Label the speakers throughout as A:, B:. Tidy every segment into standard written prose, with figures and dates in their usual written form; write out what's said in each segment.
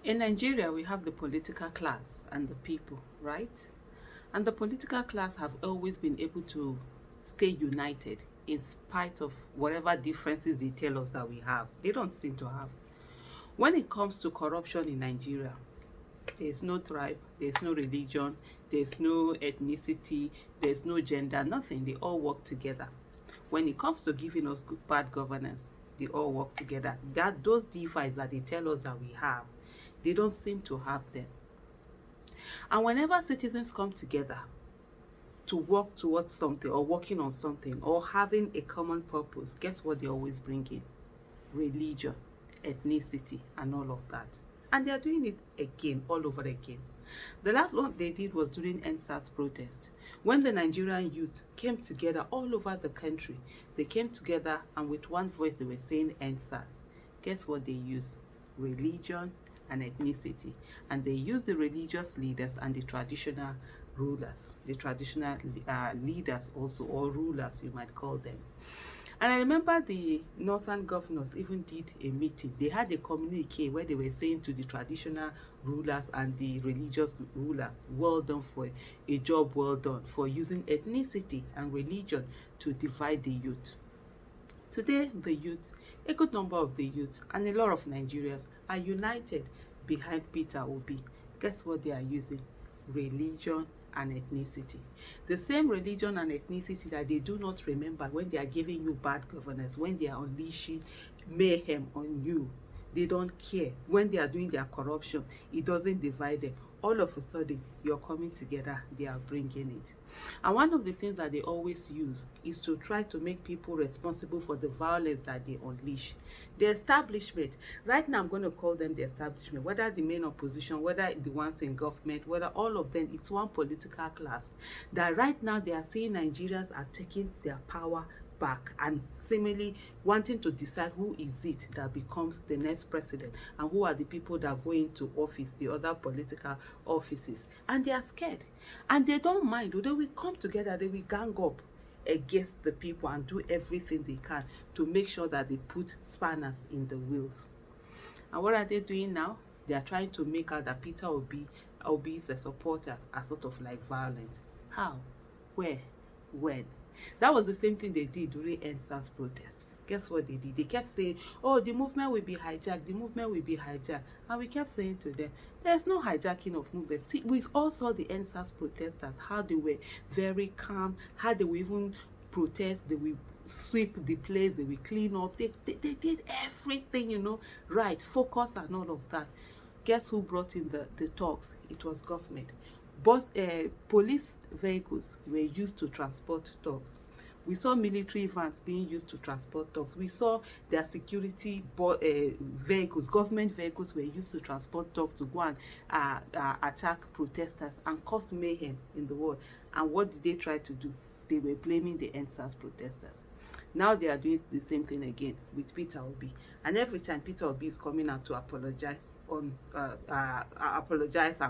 A: In Nigeria, we have the political class and the people, right? And the political class have always been able to stay united in spite of whatever differences they tell us that we have. They don't seem to have. When it comes to corruption in Nigeria, there's no tribe, there's no religion, there's no ethnicity, there's no gender, nothing. They all work together. When it comes to giving us good, bad governance, they all work together. That those divides that they tell us that we have, they don't seem to have them. And whenever citizens come together to work towards something or working on something or having a common purpose, guess what they always bring in? Religion, ethnicity, and all of that. And they are doing it again, all over again. The last one they did was during NSAS protest. When the Nigerian youth came together all over the country, they came together and with one voice they were saying NSAS. Guess what they used? Religion and ethnicity. And they used the religious leaders and the traditional rulers, the traditional leaders also, or rulers you might call them. And I remember the northern governors even did a meeting. They had a communique where they were saying to the traditional rulers and the religious rulers, well done for a job well done for using ethnicity and religion to divide the youth. Today, the youth, a good number of the youth, and a lot of Nigerians are united behind Peter Obi. Guess what they are using? Religion and ethnicity. The same religion and ethnicity that they do not remember when they are giving you bad governance, when they are unleashing mayhem on you. They don't care. When they are doing their corruption, it doesn't divide them. All of a sudden, you're coming together, they are bringing it. And one of the things that they always use is to try to make people responsible for the violence that they unleash. The establishment, right now I'm going to call them the establishment, whether the main opposition, whether the ones in government, whether all of them, it's one political class that right now they are saying Nigerians are taking their power back and seemingly wanting to decide who is it that becomes the next president and who are the people that go into office, the other political offices. And they are scared and they don't mind. They will come together, they will gang up against the people and do everything they can to make sure that they put spanners in the wheels. And what are they doing now? They are trying to make out that Peter Obi's supporters are sort of like violent. How? Where? When? That was the same thing they did during NSAS protest. Guess what they did? They kept saying, oh, the movement will be hijacked, the movement will be hijacked. And we kept saying to them, there's no hijacking of movement. See, we all saw the NSAS protesters, how they were very calm, how they were even protest, they will sweep the place, they will clean up. They did everything, right, focus and all of that. Guess who brought in the talks? It was government. But police vehicles were used to transport dogs. We saw military vans being used to transport dogs. We saw their security vehicles, government vehicles were used to transport dogs to go and attack protesters and cause mayhem in the world. And what did they try to do? They were blaming the NSAS protesters. Now they are doing the same thing again with Peter Obi. And every time Peter Obi is coming out to apologize and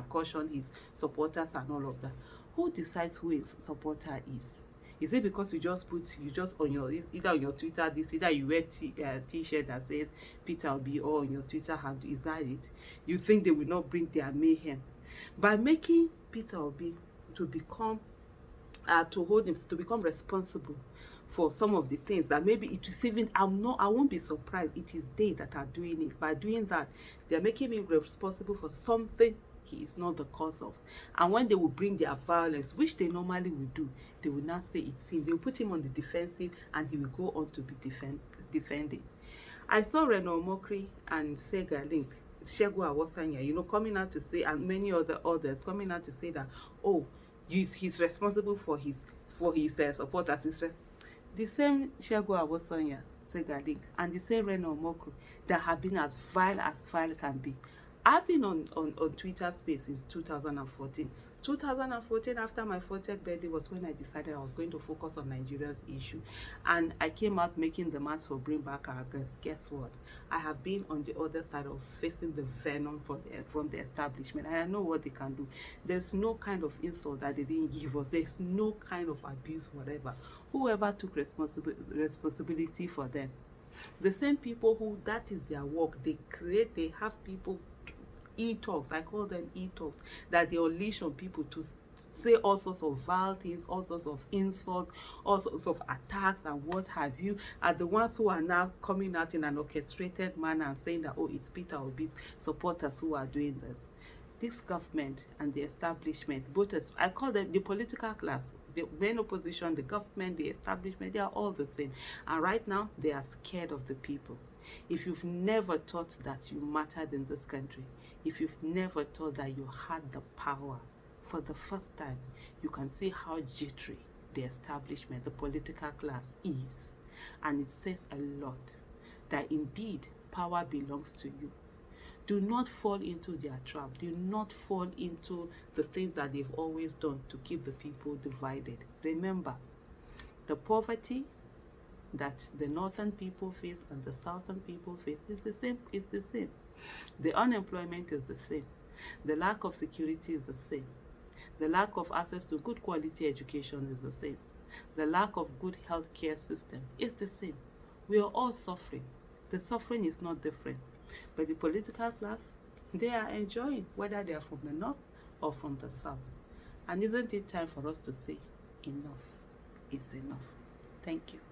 A: caution his supporters and all of that, who decides who a supporter is? Is it because you just on your, either on your Twitter, either you wear t-shirt that says Peter Obi or on your Twitter handle? Is that it? You think they will not bring their mayhem? By making Peter Obi to become to become responsible for some of the things that maybe it is even, I won't be surprised it is they that are doing it. By doing that, they're making him responsible for something he is not the cause of. And when they will bring their violence, which they normally will do, they will not say it's him. They will put him on the defensive and he will go on to be defending. I saw Reno Mokri and Shegu Awosanya, coming out to say, and many others coming out to say that, oh, he's responsible for his supporters. The same Shegu Awosanya, Segalink, and the same Reno Mokri that have been as vile can be. I've been on Twitter space since 2014. 2014, after my 40th birthday, was when I decided I was going to focus on Nigeria's issue. And I came out making demands for bring back our girls. Guess what? I have been on the other side of facing the venom from the establishment. And I know what they can do. There's no kind of insult that they didn't give us. There's no kind of abuse, whatever. Whoever took responsibility for them. The same people who, that is their work. They have people e-talks, I call them e-talks, that they unleash on people to say all sorts of vile things, all sorts of insults, all sorts of attacks and what have you, are the ones who are now coming out in an orchestrated manner and saying that, oh, it's Peter Obi's supporters who are doing this. This government and the establishment, both as I call them the political class, the main opposition, the government, the establishment, they are all the same. And right now, they are scared of the people. If you've never thought that you mattered in this country, if you've never thought that you had the power, for the first time, you can see how jittery the establishment, the political class is. And it says a lot that indeed power belongs to you. Do not fall into their trap. Do not fall into the things that they've always done to keep the people divided. Remember, the poverty that the northern people face and the southern people face is the same. It's the same. The unemployment is the same. The lack of security is the same. The lack of access to good quality education is the same. The lack of good healthcare system is the same. We are all suffering. The suffering is not different. But the political class, they are enjoying, whether they are from the north or from the south. And isn't it time for us to say enough is enough? Thank you.